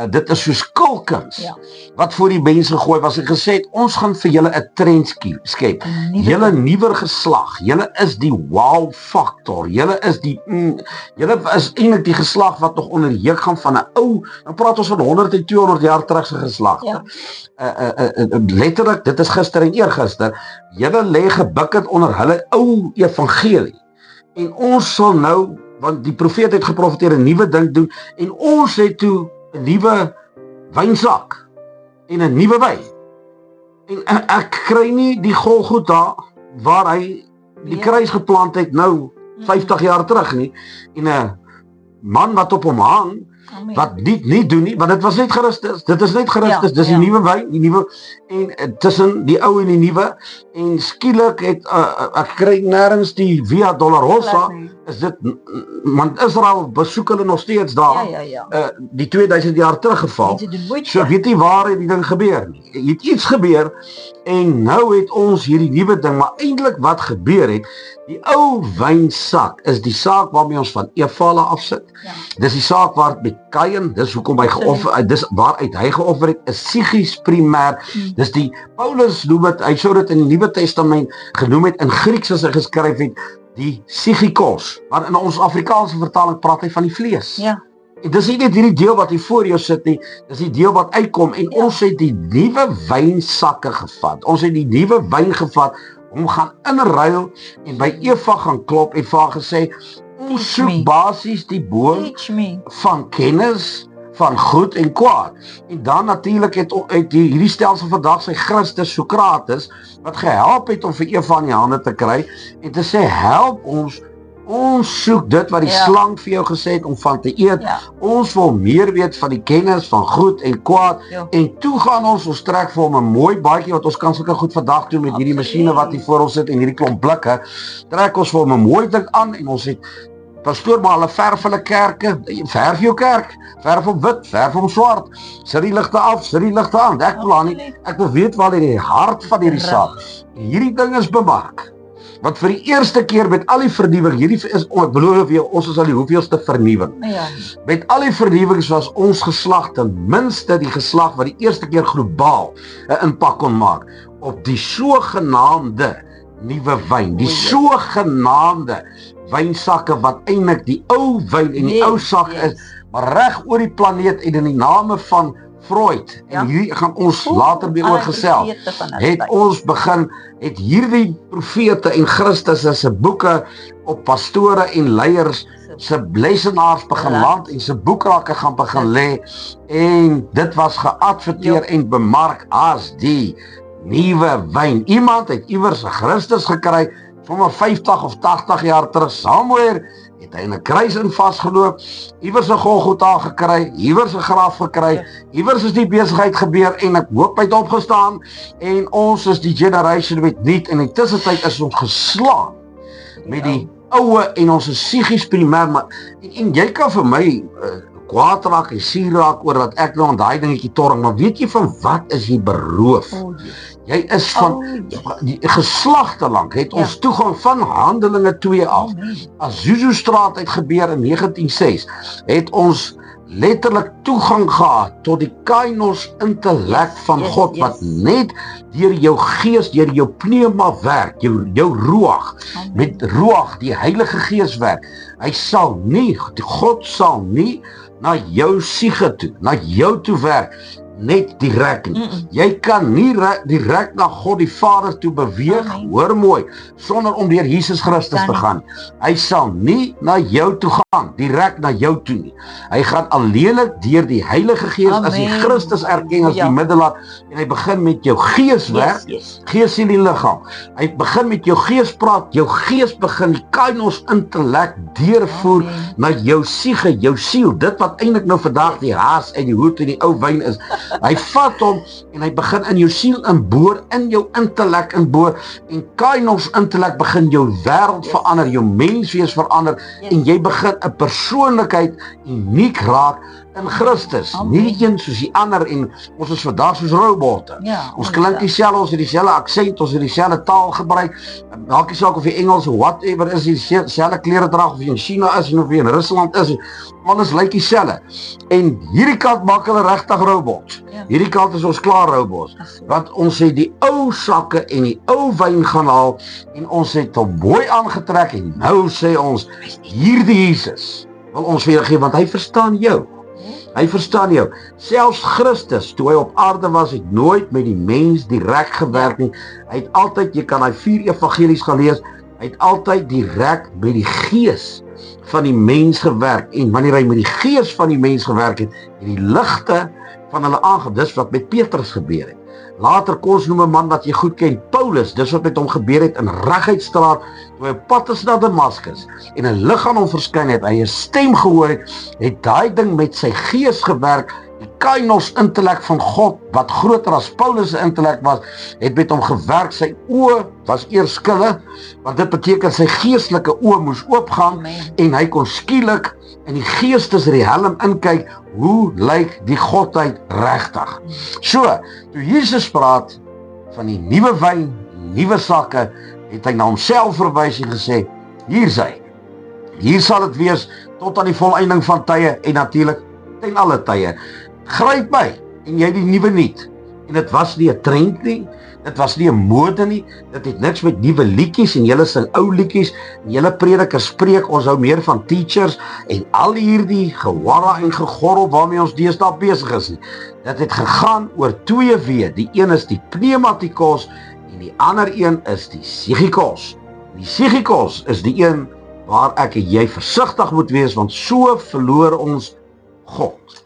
Dit is soos kulkens, Ja. wat voor die mense gegooi was en gesê het, ons gaan vir julle 'n trend skep. Julle nuwer geslag, julle is die wow factor, julle is eintlik die geslag wat nog onder die juk gaan van 'n ou, dan praat ons van 100 en 200 jaar terug se geslag. Ja. Letterlik, dit is gister en eergister, julle lê gebukkend onder hulle ou evangelie. En ons sal nou, want die profeet het geprofeteer 'n nuwe ding doen, en ons het toe 'n nuwe wynsak en 'n nuwe wyn. En ek kry nie die Golgotha waar hy die kruis geplant het nou 50 jaar terug nie, en 'n man wat op hom hang, Amen. wat nie doen nie, want dit was net Christus, dit is net Christus, dis die nuwe wyn, die nuwe, en tussen die ou en die nuwe, en skielik het, ek kry nêrens die Via Dolorosa, is dit, want Israel besoek hulle nog steeds daar, die 2000 jaar teruggeval, so weet jy waar het die ding gebeur nie, het iets gebeur, en nou het ons hierdie nuwe ding, maar eintlik wat gebeur het, die ou wynsak is die saak waarmee ons van Eva afsit. Dis die saak waar met Kain, dis hoekom hy geoffer, dis waaruit hy geoffer het, is psigies primêr. Dis die Paulus noem dit, hy sou dit in die Nuwe Testament genoem het, in Grieks as hy geskryf het, die psychikos, maar in ons Afrikaanse vertaling praat hy van die vlees. En dis nie net hierdie deel wat hier voor jou sit nie, dis die deel wat uitkom, en ons het die nuwe wynsakke gevat, ons het die nuwe wyn gevat, hom gaan inruil, en by Eva gaan klop, en vir haar gesê, ons soek basies die boom van kennis, van goed en kwaad. En dan natuurlik het hierdie stelsel vandag sy Christus Sokrates, wat gehelp het om vir Eva in die hande te kry, en te sê, help ons soek dit wat die slang vir jou gesê het om van te eet, ons wil meer weet van die kennis van goed en kwaad, en toe gaan ons trek vir hom 'n mooi baadjie, wat ons kan sulke goed vandag doen met hierdie masjiene wat hier voor ons sit, en hierdie klomp blikke, trek ons vir hom 'n mooi ding aan, en ons het, pastoor, maar hulle verf hulle kerke, verf jou kerk, verf hom wit, verf hom swart, sit die ligte af, sit die ligte aan, ek wil weet waar in die hart van hierdie saak, en hierdie ding is bemark, want vir die eerste keer met al die vernuwing, hierdie is, ek beloof vir jou, ons is al die hoeveelste vernuwing, met al die vernuwings was ons geslag ten minste die geslag wat die eerste keer globaal 'n impak kon maak, op die sogenaamde nuwe wyn, die sogenaamde wynsakke wat eintlik die ou wyn en die ou sakke is, maar reg oor die planeet, en in die name van Freud, en hierdie gaan ons later weer oor gesels, het hierdie profete en Christus se boeke op pastore en leiers se lesenaars begin land, en se boekrakke gaan begin lê, en dit was geadverteer en bemark as die nuwe wyn. Iemand het iewers 'n Christus gekry, sommer 50 of 80 jaar terug, somewhere, het hy in 'n kruis in vasgeloop, iewers 'n Golgotha gekry, iewers 'n graf gekry, iewers is die besigheid gebeur, en ek hoop hy het opgestaan, en ons is die generation met niet, en in die tussentyd is ons geslaan, met die ouwe, en ons is psigies primêr, maar, en jy kan vir my, kwaad raak en suur raak, oor dat ek nou aan daai dingetjie torring, maar weet jy van wat is jy beroof? Jy is van die geslagte lank, het ons toegang van Handelinge 2 af. Azusa-straat het gebeur in 1906, het ons letterlik toegang gehad tot die kainos intellek van God, wat net deur jou gees, deur jou pneuma werk, jou ruach, met ruach, die Heilige Gees werk. God sal nie na jou siege toe, na jou toe werk, net direk nie. Jy kan nie direk na God die Vader toe beweeg, hoor mooi, sonder om deur Jesus Christus te gaan. Hy sal nie na jou toe gaan, direk na jou toe nie. Hy gaan alleenlik deur die Heilige Gees, as jy Christus erken as die middelaar, en hy begin met jou gees werk, gees en die liggaam. Hy begin met jou gees praat, jou gees begin die kainos intellek deurvoer na jou siege, jou siel, dit wat eintlik nou vandag die haas en die hoed en die ou wyn is. Hy vat hom en hy begin in jou siel inboor, in jou intellek inboor, en kainos intellek begin jou wêreld verander, jou menswees verander, en jy begin 'n persoonlikheid uniek raak, in Christus, nie die een soos die ander en ons is vandag soos robotte. Ons klink dieselfde, ons het dieselfde aksent, ons het dieselfde taal gebruik, maak nie saak of jy Engels of whatever is, dieselfde klere dra of jy in China is en of jy in Rusland is, alles lyk dieselfde. En hierdie kant maak hulle regtig robots. Hierdie kant is ons klaar robots, want ons het die ou sakke en die ou wyn gaan haal en ons het hom mooi aangetrek en nou sê ons, hierdie Jesus wil ons weer gee, want hy verstaan jou. Hy verstaan jou. Selfs Christus, toe hy op aarde was, het nooit met die mens direk gewerk nie. Hy het altyd, jy kan hy 4 evangelies gaan lees, hy het altyd direk met die gees van die mens gewerk. En wanneer hy met die gees van die mens gewerk het, het die ligte van hulle aangegaan. Dis wat met Petrus gebeur het. Later kom ons noem 'n man wat jy goed ken, Paulus, dis wat met hom gebeur het in Reguitstraat, toe hy op pad is na Damaskus, en 'n lig aan hom verskyn het, hy 'n stem gehoor het daai ding met sy gees gewerk, die kainos intellek van God, wat groter as Paulus se intellek was, het met hom gewerk, sy oë was eers skille, want dit beteken sy geestelike oë moes oopgaan, en hy kon skielik in die geestesriem inkyk, hoe lyk die godheid regtig? So, toe Jesus praat van die nuwe wyn, nuwe sakke, het hy na homself verwys en gesê, hier is hy. Hier sal dit wees tot aan die volëinding van tye en natuurlik ten alle tye. Gryp my en jy die nuwe nuut. En dit was nie 'n trend nie, dit was nie 'n mode nie, dit het niks met nuwe liedjies en julle sing ou liedjies en julle predikers spreek, ons hou meer van teachers en al hierdie gewarra en gegorrel waarmee ons deesdae besig is nie. Dit het gegaan oor 2 weë, die een is die pneumatikos en die ander een is die sigikos. Die sigikos is die een waar ek en jy versigtig moet wees, want so verloor ons God.